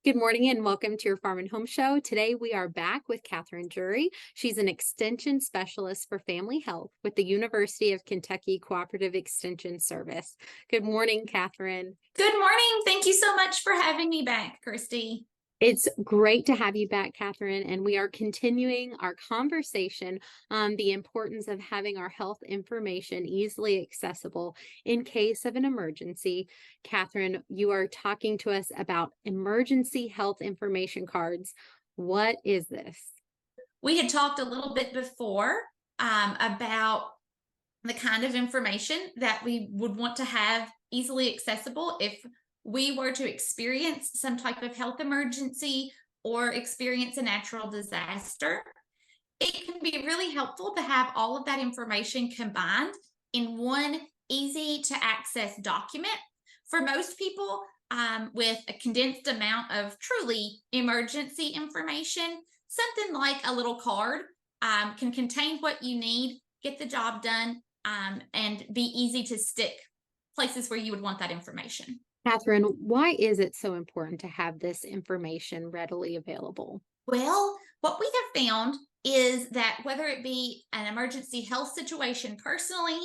Good morning and welcome to your Farm and Home Show. Today we are back with Katherine Jury. She's an extension specialist for family health with the University of Kentucky Cooperative Extension Service. Good morning, Katherine. Good morning. Thank you so much for having me back, Kristi. It's great to have you back, Katherine, and we are continuing our conversation on the importance of having our health information easily accessible in case of an emergency. Katherine, you are talking to us about emergency health information cards. What is this? We had talked a little bit before about the kind of information that we would want to have easily accessible if we were to experience some type of health emergency or experience a natural disaster. It can be really helpful to have all of that information combined in one easy to access document. For most people, with a condensed amount of truly emergency information, something like a little card can contain what you need, get the job done, and be easy to stick places where you would want that information. Katherine, why is it so important to have this information readily available? Well, what we have found is that whether it be an emergency health situation personally,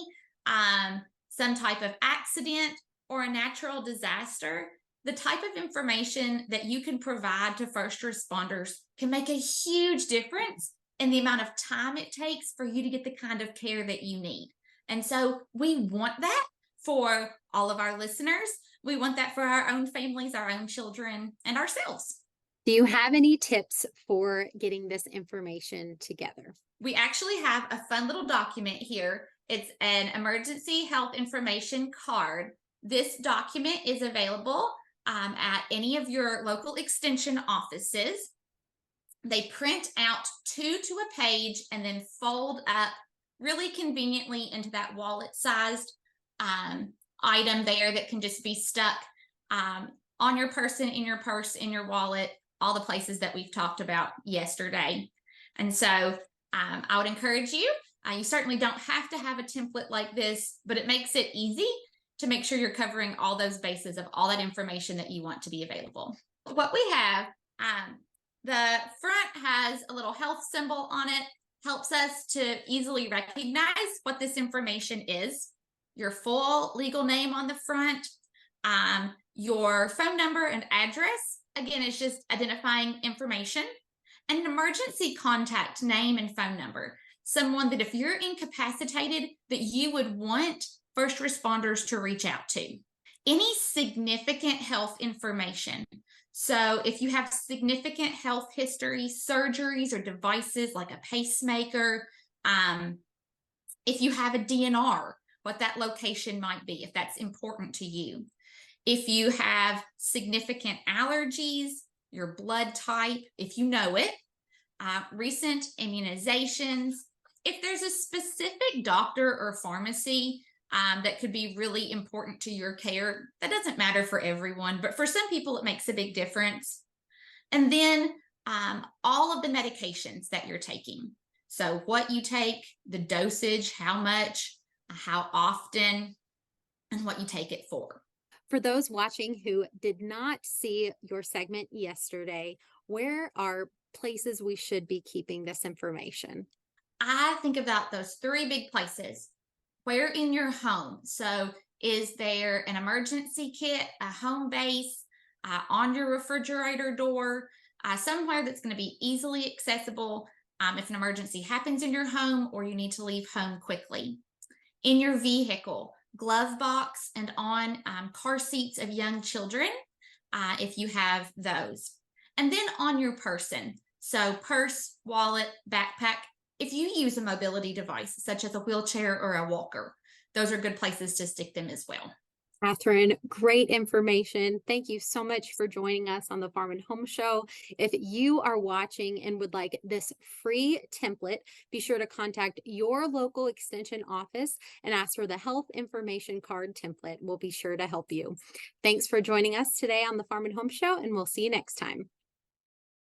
some type of accident, or a natural disaster, the type of information that you can provide to first responders can make a huge difference in the amount of time it takes for you to get the kind of care that you need. And so we want that for all of our listeners. We want that for our own families, our own children, and ourselves. Do you have any tips for getting this information together? We actually have a fun little document here. It's an emergency health information card. This document is available at any of your local extension offices. They print out 2 to a page and then fold up really conveniently into that wallet-sized item there that can just be stuck on your person, in your purse, in your wallet, all the places that we've talked about yesterday. And so I would encourage you, you certainly don't have to have a template like this, but it makes it easy to make sure you're covering all those bases of all that information that you want to be available. What we have, the front has a little health symbol on it, helps us to easily recognize what this information is. Your full legal name on the front, your phone number and address. Again, it's just identifying information, and an emergency contact name and phone number. Someone that if you're incapacitated, that you would want first responders to reach out to. Any significant health information. So if you have significant health history, surgeries or devices like a pacemaker, if you have a DNR, what that location might be, if that's important to you. If you have significant allergies, your blood type, if you know it, recent immunizations, if there's a specific doctor or pharmacy that could be really important to your care. That doesn't matter for everyone, but for some people, it makes a big difference. And then all of the medications that you're taking. So what you take, the dosage, how much, how often, and what you take it for. For those watching who did not see your segment yesterday, where are places we should be keeping this information? I think about those 3 big places. Where in your home? So is there an emergency kit, a home base, on your refrigerator door, somewhere that's going to be easily accessible if an emergency happens in your home or you need to leave home quickly. In your vehicle, glove box, and on car seats of young children, if you have those. And then on your person, so purse, wallet, backpack. If you use a mobility device, such as a wheelchair or a walker, those are good places to stick them as well. Katherine, great information. Thank you so much for joining us on the Farm and Home Show. If you are watching and would like this free template, be sure to contact your local extension office and ask for the health information card template. We'll be sure to help you. Thanks for joining us today on the Farm and Home Show, and we'll see you next time.